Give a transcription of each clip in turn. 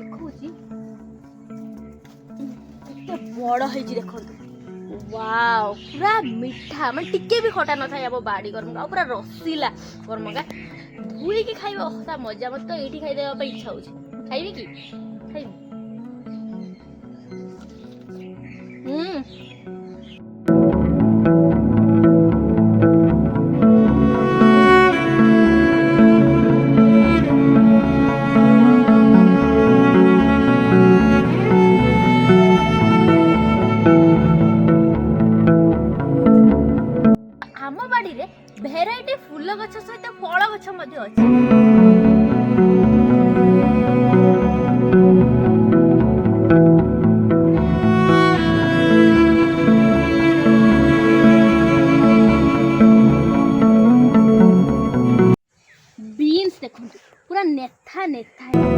देखौची केते बड़ है जी देखो वाओ पूरा मीठा मैं टिके भी खटा न था बाड़ी गरमगा पूरा रसीला गरमगा धुई की खाइबा ता मजा मत तो एठी खाइ देबा पे इच्छा होची खाइबी की खाइबी आम बाड़ी रे भेराइटी फूल गछ सहित फल गछ मध्ये अछि बीन्स देखो पूरा नेथा नेथा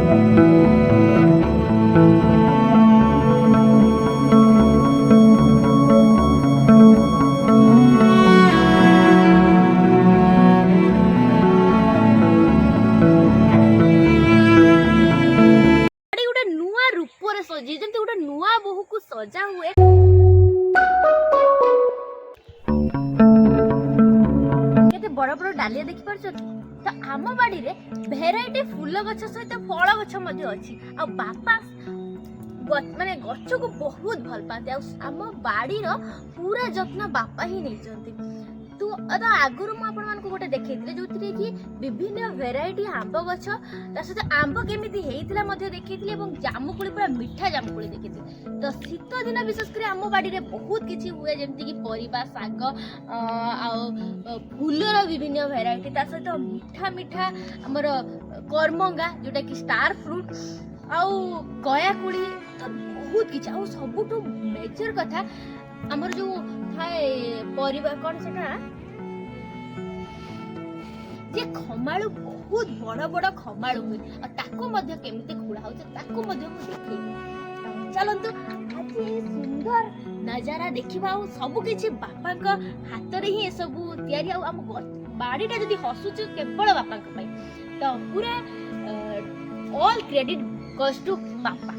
सजी जंती गोटे नुआ बोहू को सजा हुए केते बड़ बड़ डालिया देखि परछ तो आम बाड़ी रे भेराइटी फूल गछ सहित फल गछ मध्ये अछि आ बापा माने गछ को बहुत भल पाते आम बाड़ी रो पूरा जत्न बापा ही नै जंती तो आगुरु मु आपण मान को गोटे देखैतिले जोथिरे कि विभिन्न वेराइटी आंब गछ ता सहित आंब केमिति हेइतिला मध्ये देखैतिले एवं जामुकुली पूरा मीठा जामुकुली देखैतिले तो शीत दिन विशेष कर आम बाड़ी रे बहुत किछि हुए जेमति कि परिबा साग आ फूलर विभिन्न वेराइटी ता सहित मीठा मीठा हमर करमंगा जोटा कि स्टार फ्रूट आउ गयाकुड़ी तो बहुत किछि आउ सबुटो मेजर कथा हमर जो थाए परिबा कोन सेटा जे खमाळु बहुत बड़ बड़ खमाळु हुए आ ताको मध्ये केमिते खुड़ा होचे ताको मध्ये हम देखै चलंतु आज सुंदर नजारा देखिबा आ सब किछि बापा का हाथ रे ही सब तयारी आ हम बाड़ीटा जदी हसुच केवल बापा का पई तो पूरा ऑल क्रेडिट गोस टू बापा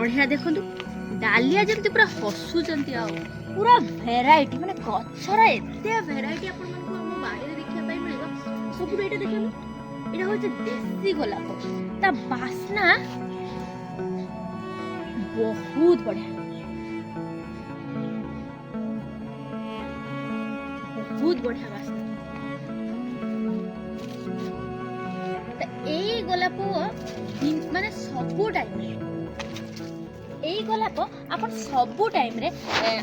बढ़िया देखो डालिया जमती पूरा हसुचंती आ पूरा वेराइटी माने गछरा एते वेराइटी आपण मानकु हम बाड़ी रे देखिया पाई मिलबा सब एटा देखियो एटा होचे देसी गोलाप ता बासना बहुत बढ़िया बासना ता ए गोलाप माने सब टाइम एई गोलाप आपण सबु टाइम रे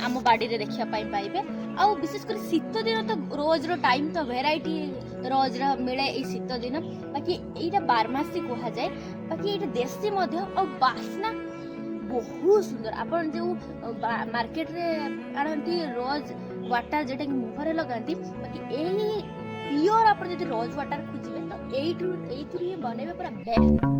आम बाड़ी रे देखिया पाइबे आ विशेष कर शीत दिन तो रोज रो टाइम तो वेराइटी रोज रा मिले ए शीत दिन बाकी एटा बारमासी कहा जाए बाकी एटा देसी मध्य और बासना बहुत सुंदर आपण जो मार्केट रे आनंती रोज वाटर जेटा कि मुहरे लगांती बाकी एई प्योर आपण जदी रोज वाटर खोजिबे तो एइथु ही बनेबे पूरा बेस्ट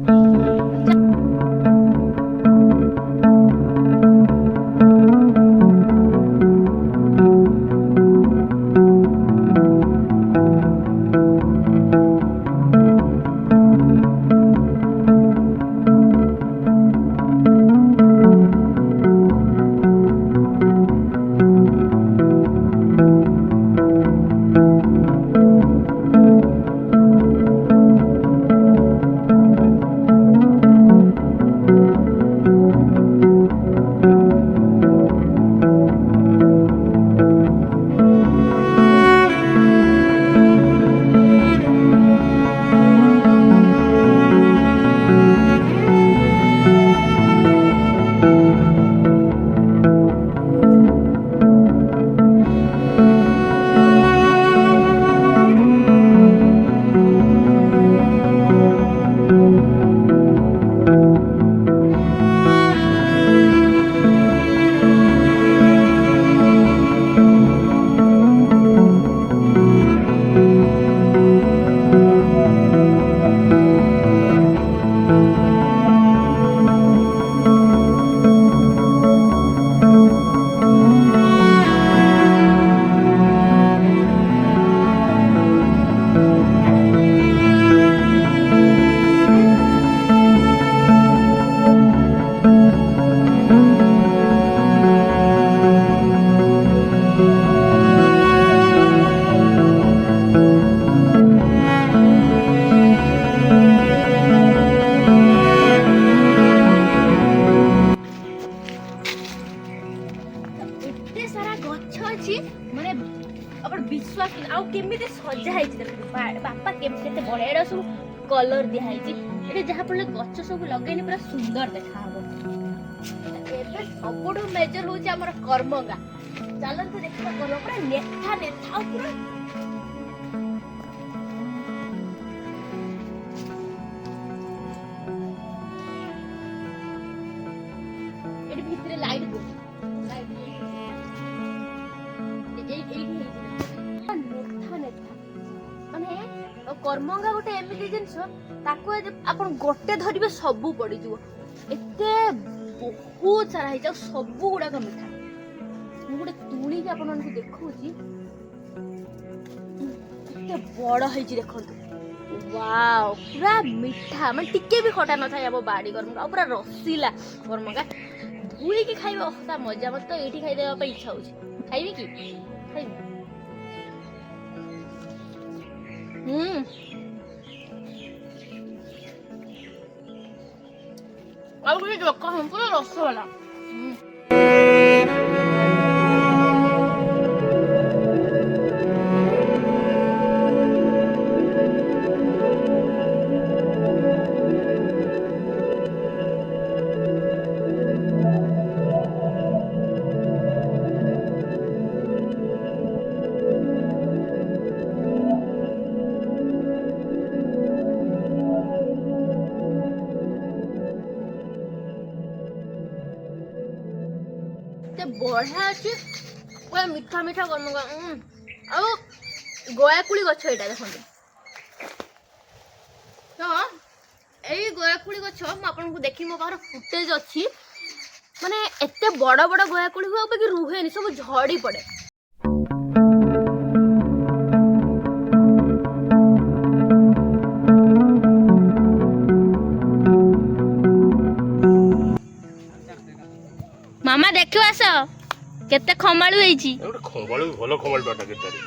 ଆଉ କେମିତି ସଜା ହେଇଛି ଦେଖନ୍ତୁ ବାପା କେତେ ବଢିଆ ଏଇଟା ସବୁ କଲର ଦିଆ ହେଇଛି ଏଠି ଯାହା ଫଳରେ ଗଛ ସବୁ ଲଗେଇନି ପୁରା ସୁନ୍ଦର ଦେଖାହବ। ଏବେ ସବୁଠୁ ମେଜର ହଉଛି ଆମର କର୍ମଙ୍ଗା। ଚାଲନ୍ତୁ ଦେଖିବା କର୍ମ ପୁରା ନେଥା ଆଉ ପୁରା ଏଠି ଭିତରେ ଲାଇଟ ମାନେ କର୍ମଙ୍ଗା ଗୋଟେ ଏମିତି ଜିନିଷ ତାକୁ ଆପଣ ଗୋଟେ ଧରିବେ ସବୁ ପଡିଯିବ ଏତେ ବହୁତ ସାରା ହେଇଛି ଆଉ ସବୁ ଗୁଡାକ ମିଠା। ମୁଁ ଗୋଟେ ତୁଳିକି ଆପଣମାନଙ୍କୁ ଦେଖଉଛି କେତେ ବଡ ହେଇଛି ଦେଖନ୍ତୁ। ୱାଓ ପୁରା ମିଠା ମାନେ ଟିକେ ବି ଖଟା ନଥାଏ ଆମ ବାଡି କର୍ମଙ୍ଗା ଆଉ ପୁରା ରସିଲା କର୍ମଙ୍ଗା ଧୋଇକି ଖାଇବା ତା ମଜା ମତେ ତ ଏଇଠି ଖାଇଦେବା ପାଇଁ ଇଚ୍ଛା ହଉଛି। ଖାଇବି କି ଖାଇବି ଆଉ ଗୋଟେ ପୁରା ରସବାଲା ବଢିଆ ଅଛି ପୁରା ମିଠା ମିଠା କର୍ମଙ୍ଗା ଆଉ ଗୟାକୁଳି ଗଛ ଏଇଟା ଦେଖନ୍ତୁ। ତ ଏଇ ଗୟାକୁଳି ଗଛ ମୁଁ ଆପଣଙ୍କୁ ଦେଖି ମୋ ପାଖରେ ଫୁଟେଜ ଅଛି ମାନେ ଏତେ ବଡ ବଡ ଗୟାକୁଳି ହୁଏ ଆଉ ବାକି ରୁହେନି ସବୁ ଝଡି ପଡେ। ମାମା ଦେଖିବ ଆସ କେତେ ଖମାଳୁ ହେଇଛି। ଗୋଟେ ଖମାଳୁ ଭଲ ଖମାଳୁ ଟା କେତେରେ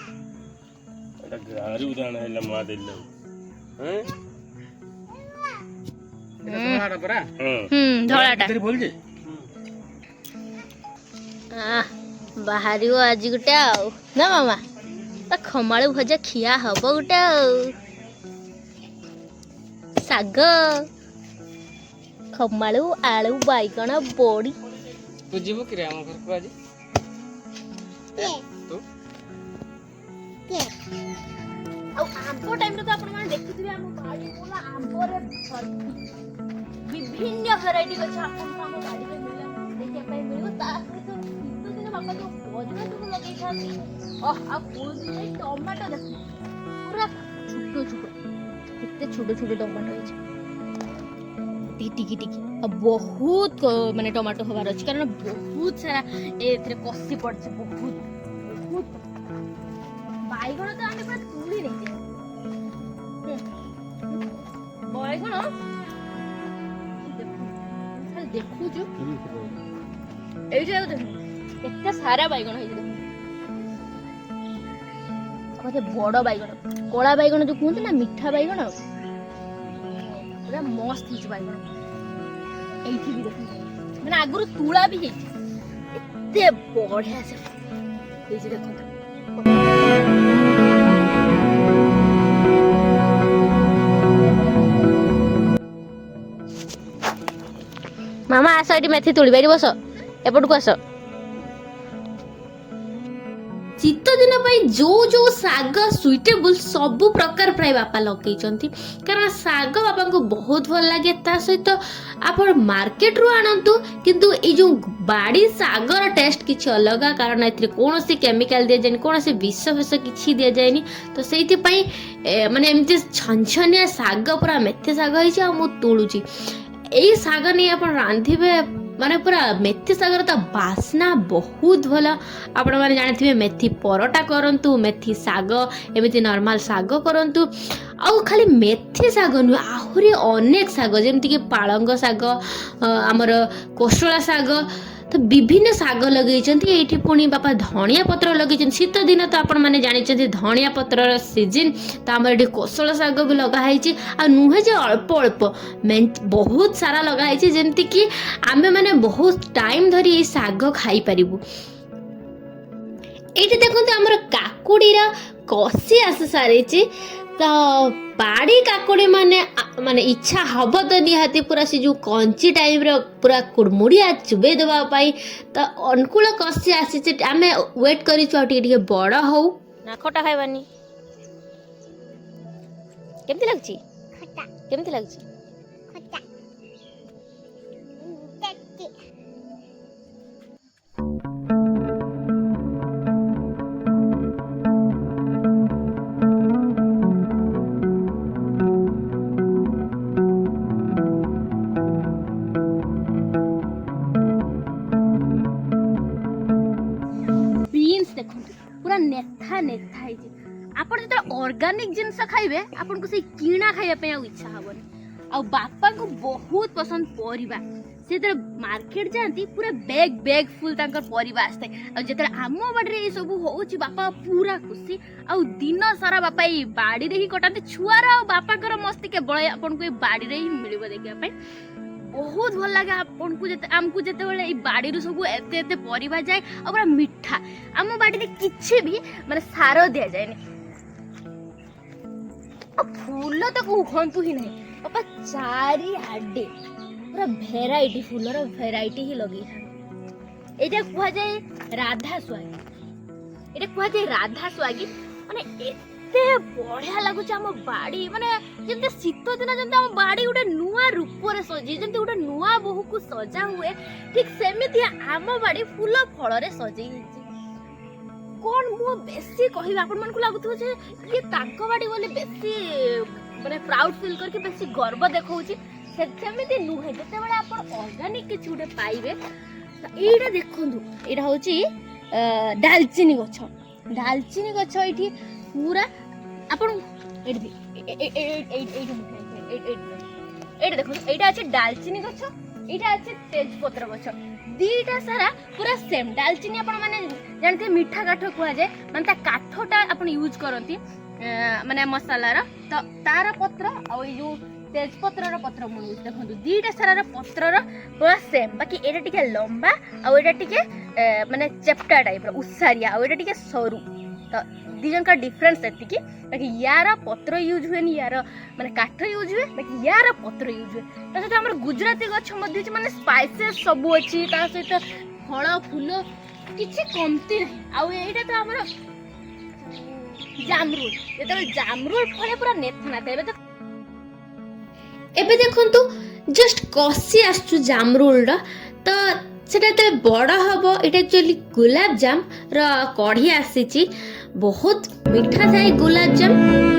ଏଟା ଗାଁରୁ ଉଦାହରଣ ହେଲା ମା ଦେଲା हैं ଏଟା ଧଳାଟା ପରା ଧଳାଟା ଭିତରେ ଭଲ ଯେ ବାହାରିବ ଆଜି ଗୋଟେ ଆଉ ନା ମାମା ତା ଖମାଳୁ ଭଜା ଖିଆ ହବ ଗୋଟେ ଆଉ ଶାଗ ଖମାଳୁ ଆଳୁ ବାଇଗଣ ବଡି। तू जीवो कि रे हम घर को आज तू ଆଉ ଆମ୍ବ ଟାଇମରେ ତ ଆପଣ ମାନେ ଦେଖୁଥିବେ ଆମ ବାଡି ପୁରା ଆମ୍ବରେ ଭର୍ତ୍ତି ବିଭିନ୍ନ ଭେରାଇଟି ଗଛ ଆପଣଙ୍କୁ ଆମ ବାଡିରେ ଦେଖିବା ପାଇଁ ମିଳିବ। ତା ସହିତ ଶୀତ ଦିନ ବାପା ଯୋଉ ପରିବା ସବୁ ଲଗେଇଥାନ୍ତି ଆଉ ପୁଣି ଟମାଟୋ ଦେଖନ୍ତୁ ପୁରା ଛୋଟ ଛୋଟ କେତେ ଛୋଟ ଛୋଟ ଟମାଟୋ ହେଇଛି ଟିକି ଟିକି ଆଉ ବହୁତ ମାନେ ଟମାଟୋ ହବାର ଅଛି କାରଣ ବହୁତ ସାରା ଏଥିରେ କଷି ପଡିଛି ବହୁତ ବହୁତ ବାଇଗଣ ତ ଆମେ ପୁରା ତୁଳି ନେଇଛେ ବାଇଗଣ ଦେଖୁଛୁ ଏଇଠି ଆଉ ଦେଖୁ କେତେ ସାରା ବାଇଗଣ ହେଇଛି ଦେଖୁ କେତେ ବଡ ବାଇଗଣ କଳା ବାଇଗଣ ଯୋଉ କୁହନ୍ତି ନା ମିଠା ବାଇଗଣ ପୁରା ମସ୍ତ ହେଇଛି ବାଇଗଣ। ଏଇଠି ବି ଦେଖନ୍ତୁ ମାନେ ଆଗରୁ ତୁଳା ବି ହେଇଛି ଏତେ ବଢିଆ ସେ ହେଇଛି ଦେଖନ୍ତୁ। ମାମା ଆସ ଏଠି ମେଥି ତୁଳି ବାରି ବସ ଏପଟକୁ ଆସ। ଶୀତ ଦିନ ପାଇଁ ଯୋଉ ଯୋଉ ଶାଗ ସୁଇଟେବୁଲ ସବୁ ପ୍ରକାର ପ୍ରାୟ ବାପା ଲଗେଇଛନ୍ତି କାରଣ ଶାଗ ବାପାଙ୍କୁ ବହୁତ ଭଲ ଲାଗେ। ତା ସହିତ ଆପଣ ମାର୍କେଟରୁ ଆଣନ୍ତୁ କିନ୍ତୁ ଏଇ ଯୋଉ ବାଡି ଶାଗର ଟେଷ୍ଟ କିଛି ଅଲଗା କାରଣ ଏଥିରେ କୌଣସି କେମିକାଲ ଦିଆଯାଏନି କୌଣସି ବିଷ ଫିଷ କିଛି ଦିଆଯାଏନି। ତ ସେଇଥିପାଇଁ ମାନେ ଏମିତି ଛନଛନିଆ ଶାଗ ପୁରା ମେଥି ଶାଗ ହେଇଛି ଆଉ ମୁଁ ତୋଳୁଛି ଏଇ ଶାଗ ନେଇ ଆପଣ ରାନ୍ଧିବେ ମାନେ ପୁରା ମେଥି ଶାଗର ତା ବାସ୍ନା ବହୁତ ଭଲ। ଆପଣମାନେ ଜାଣିଥିବେ ମେଥି ପରଟା କରନ୍ତୁ ମେଥି ଶାଗ ଏମିତି ନର୍ମାଲ ଶାଗ କରନ୍ତୁ ଆଉ ଖାଲି ମେଥି ଶାଗ ନୁହେଁ ଆହୁରି ଅନେକ ଶାଗ ଯେମିତିକି ପାଳଙ୍ଗ ଶାଗ ଆମର କୋଶଳା ଶାଗ ତ ବିଭିନ୍ନ ଶାଗ ଲଗେଇଛନ୍ତି। ଏଇଠି ପୁଣି ବାପା ଧଣିଆ ପତ୍ର ଲଗେଇଛନ୍ତି ଶୀତ ଦିନ ତ ଆପଣମାନେ ଜାଣିଛନ୍ତି ଧଣିଆ ପତ୍ରର ସିଜନ୍ ତ ଆମର ଏଠି କୋଶଳ ଶାଗ ବି ଲଗା ହେଇଛି ଆଉ ନୁହେଁ ଯେ ଅଳ୍ପ ଅଳ୍ପ ବହୁତ ସାରା ଲଗା ହେଇଛି ଯେମିତିକି ଆମେ ମାନେ ବହୁତ ଟାଇମ୍ ଧରି ଏଇ ଶାଗ ଖାଇପାରିବୁ। ଏଇଠି ଦେଖନ୍ତୁ ଆମର କାକୁଡିର କଷି ଆସି ସାରିଛି ତ ବାଡ଼ି କାକୁଡ଼ି ମାନେ ଇଚ୍ଛା ହବ ତ ନିହାତି ପୁରା ସେ ଯେଉଁ କଞ୍ଚି ଟାଇପ୍ର ପୁରା କୁଡ଼ମୁଡ଼ିଆ ଚୁବେଇ ଦେବା ପାଇଁ ତ ଅନୁକୂଳ କଷି ଆସିଛି ଆମେ ୱେଟ୍ କରିଛୁ ଆଉ ଟିକେ ଟିକେ ବଡ଼ ହଉ ନା ଖଟା ଖାଇବାନି କେମିତି ଲାଗୁଛି କେମିତି ଲାଗୁଛି ବିନ୍ସ ଦେଖନ୍ତୁ ପୁରା ନେଥା ନେଥା ହେଇଛି ଆପଣ ଯେତେବେଳେ ଅର୍ଗାନିକ ଜିନିଷ ଖାଇବେ ଆପଣଙ୍କୁ ସେଇ କିଣା ଖାଇବା ପାଇଁ ଆଉ ଇଚ୍ଛା ହବନି ଆଉ ବାପାଙ୍କୁ ବହୁତ ପସନ୍ଦ ପରିବା ସେ ଯେତେବେଳେ ମାର୍କେଟ ଯାଆନ୍ତି ପୁରା ବେଗ ଫୁଲ ତାଙ୍କର ପରିବା ଆସିଥାଏ ଆଉ ଯେତେବେଳେ ଆମ ବାଡ଼ିରେ ଏସବୁ ହେଉଛି ବାପା ପୁରା ଖୁସି ଆଉ ଦିନ ସାରା ବାପା ଏଇ ବାଡ଼ିରେ ହିଁ କଟାନ୍ତି ଛୁଆର ଆଉ ବାପାଙ୍କର ମସ୍ତି କେବଳ ଆପଣଙ୍କୁ ଏଇ ବାଡ଼ିରେ ହିଁ ମିଳିବ ଦେଖିବା ପାଇଁ ବହୁତ ଭଲ ଲାଗେ ଆପଣଙ୍କୁ ଆମକୁ ଯେତେବେଳେ ଏଇ ବାଡ଼ିରୁ ସବୁ ଏତେ ଏତେ ପରିବା ଯାଏ ଆଉ ପୁରା ମିଠା ଆମ ବାଡ଼ିରେ କିଛି ବି ମାନେ ସାର ଦିଆଯାଏନି ଆଉ ଫୁଲ ତ କୁହନ୍ତୁ ହିଁ ନାହିଁ ବାପା ଚାରିଆଡ଼େ ପୁରା ଭେରାଇଟି ଫୁଲର ଭେରାଇଟି ହିଁ ଲଗେଇଥାନ୍ତି ଏଇଟା କୁହାଯାଏ ରାଧା ସ୍ୱାଗୀ ମାନେ ଏତେ ବଢ଼ିଆ ଲାଗୁଛି ଆମ ବାଡ଼ି ମାନେ ଯେମିତି ଶୀତ ଦିନ ଯେମିତି ଆମ ବାଡ଼ି ଗୋଟେ ନୂଆ ରୂପରେ ସଜେଇ ଯେମିତି ଗୋଟେ ନୂଆ ବୋହୂକୁ ସଜା ହୁଏ ଠିକ୍ ସେମିତି ଆମ ବାଡ଼ି ଫୁଲ ଫଳରେ ସଜେଇ ହେଇଛି କ'ଣ ମୁଁ ବେଶୀ କହିବି ଆପଣମାନଙ୍କୁ ଲାଗୁଥିବ ଯେ ଇଏ ତାଙ୍କ ବାଡ଼ି ବୋଲି ବେଶୀ ମାନେ ପ୍ରାଉଡ୍ ଫିଲ୍ କରିକି ବେଶୀ ଗର୍ବ ଦେଖାଉଛି ସେମିତି ନୁହେଁ ଯେତେବେଳେ ଆପଣ ଅର୍ଗାନିକ କିଛି ଗୋଟେ ପାଇବେ ଏଇଟା ଦେଖନ୍ତୁ ଏଇଟା ହେଉଛି ଡାଲଚିନି ଗଛ ଏଇଠି ପୁରା ଆପଣ ଏଇଠି ଦେଖନ୍ତୁ ଏଇଟା ଅଛି ଡାଲଚିନି ଗଛ ଏଇଟା ଅଛି ତେଜପତ୍ର ଗଛ ଦିଟା ସାରା ପୁରା ସେମ୍ ଡାଲଚିନି ଆପଣ ମାନେ ଜାଣିଥିବେ ମିଠା କାଠ କୁହାଯାଏ ମାନେ ତା କାଠଟା ଆପଣ ୟୁଜ୍ କରନ୍ତି ମାନେ ମସଲାର ତ ତାର ପତ୍ର ଆଉ ଏଇ ଯେଉଁ ତେଜପତ୍ରର ପତ୍ର ମିଳୁଛି ଦେଖନ୍ତୁ ଦିଟା ସାରାର ପତ୍ରର ପୁରା ସେମ୍ ବାକି ଏଇଟା ଟିକେ ଲମ୍ବା ଆଉ ଏଇଟା ଟିକେ ମାନେ ଚେପ୍ଟା ଟାଇପ୍ର ଉସାରିଆ ଆଉ ଏଇଟା ଟିକେ ସରୁ ତ ଦି ଜଣଙ୍କ ଡିଫରେନ୍ସ ଏତିକି ବାକି ୟାର ପତ୍ର ୟୁଜ୍ ହୁଏନି ୟାର ମାନେ କାଠ ୟୁଜ୍ ହୁଏ ବାକି ୟାର ପତ୍ର ୟୁଜ୍ ହୁଏ ତା ସହିତ ଆମର ଗୁଜୁରାତି ଗଛ ମଧ୍ୟ ଅଛି ମାନେ ସ୍ପାଇସେସ୍ ସବୁ ଅଛି ତା ସହିତ ଫଳ ଫୁଲ କିଛି କମତି ନାହିଁ ଆଉ ଏଇଟା ତ ଆମର ଜାମରୁଲ ଯେତେବେଳେ ଜାମରୁଲ ଫଳେ ପୁରା ନେଥା ଏବେ ଦେଖନ୍ତୁ ଜଷ୍ଟ କଷି ଆସୁଛୁ ଜାମରୁଲର ତ ସେଟା ଯେତେବେଳେ ବଡ଼ ହବ ଏଇଟା ଆକ୍ଚୁଆଲି ଗୁଲାବଜାମର କଢ଼ି ଆସିଛି ବହୁତ ମିଠା ଥାଏ ଗୁଲାବଜାମ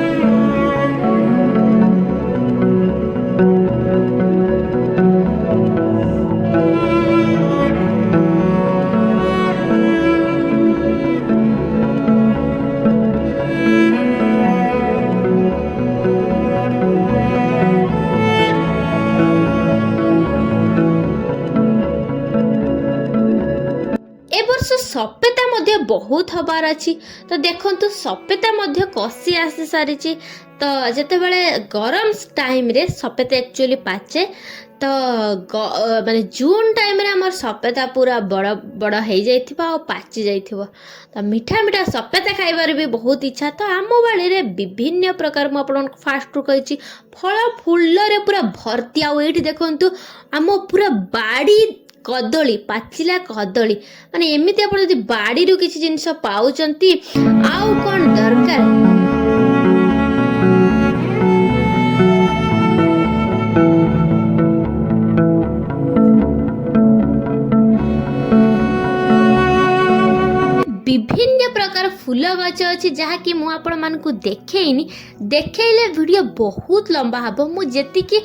ସପେତା ମଧ୍ୟ ବହୁତ ହବାର ଅଛି ତ ଦେଖନ୍ତୁ ସପେତା ମଧ୍ୟ କଷି ଆସି ସାରିଛି ତ ଯେତେବେଳେ ଗରମ ଟାଇମରେ ସପେତା ଆକ୍ଚୁଆଲି ପାଚେ ତ ମାନେ ଜୁନ୍ ଟାଇମରେ ଆମର ସପେତା ପୁରା ବଡ଼ ବଡ଼ ହେଇଯାଇଥିବ ଆଉ ପାଚି ଯାଇଥିବ ତ ମିଠା ମିଠା ସପେତା ଖାଇବାର ବି ବହୁତ ଇଚ୍ଛା ତ ଆମ ବାଡ଼ିରେ ବିଭିନ୍ନ ପ୍ରକାର ମୁଁ ଆପଣଙ୍କୁ ଫାଷ୍ଟରୁ କହିଛି ଫଳ ଫୁଲରେ ପୁରା ଭର୍ତ୍ତି ଆଉ ଏଇଠି ଦେଖନ୍ତୁ ଆମ ପୁରା ବାଡ଼ି କଦଳୀ ପାଚିଲା କଦଳୀ ମାନେ ଏମିତି ଆପଣ ଯଦି ବାଡ଼ିରୁ କିଛି ଜିନିଷ ପାଉଛନ୍ତି ଆଉ କ'ଣ ଦରକାର ବିଭିନ୍ନ ପ୍ରକାର ଫୁଲ ଗଛ ଅଛି ଯାହାକି ମୁଁ ଆପଣମାନଙ୍କୁ ଦେଖେଇନି ଦେଖେଇଲେ ଭିଡ଼ିଓ ବହୁତ ଲମ୍ବା ହେବ ମୁଁ ଯେତିକି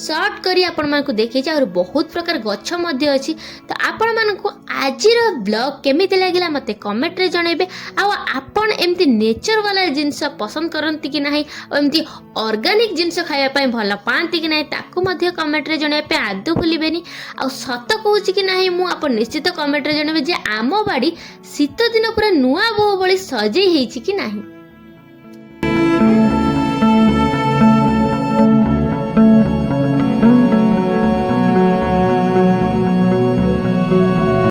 ସର୍ଟ କରି ଆପଣମାନଙ୍କୁ ଦେଖେଇଛି ଆହୁରି ବହୁତ ପ୍ରକାର ଗଛ ମଧ୍ୟ ଅଛି ତ ଆପଣମାନଙ୍କୁ ଆଜିର ବ୍ଲଗ୍ କେମିତି ଲାଗିଲା ମୋତେ କମେଣ୍ଟରେ ଜଣାଇବେ ଆଉ ଆପଣ ଏମିତି ନେଚର ବାଲା ଜିନିଷ ପସନ୍ଦ କରନ୍ତି କି ନାହିଁ ଆଉ ଏମିତି ଅର୍ଗାନିକ ଜିନିଷ ଖାଇବା ପାଇଁ ଭଲ ପାଆନ୍ତି କି ନାହିଁ ତାକୁ ମଧ୍ୟ କମେଣ୍ଟରେ ଜଣାଇବା ପାଇଁ ଆଦୌ ଭୁଲିବେନି ଆଉ ସତ କହୁଛି କି ନାହିଁ ମୁଁ ଆପଣ ନିଶ୍ଚିତ କମେଣ୍ଟରେ ଜଣାଇବେ ଯେ ଆମ ବାଡ଼ି ଶୀତ ଦିନ ପୁରା ନୂଆ ବୋହୂ ଭଳି ସଜେଇ ହେଇଛି କି ନାହିଁ।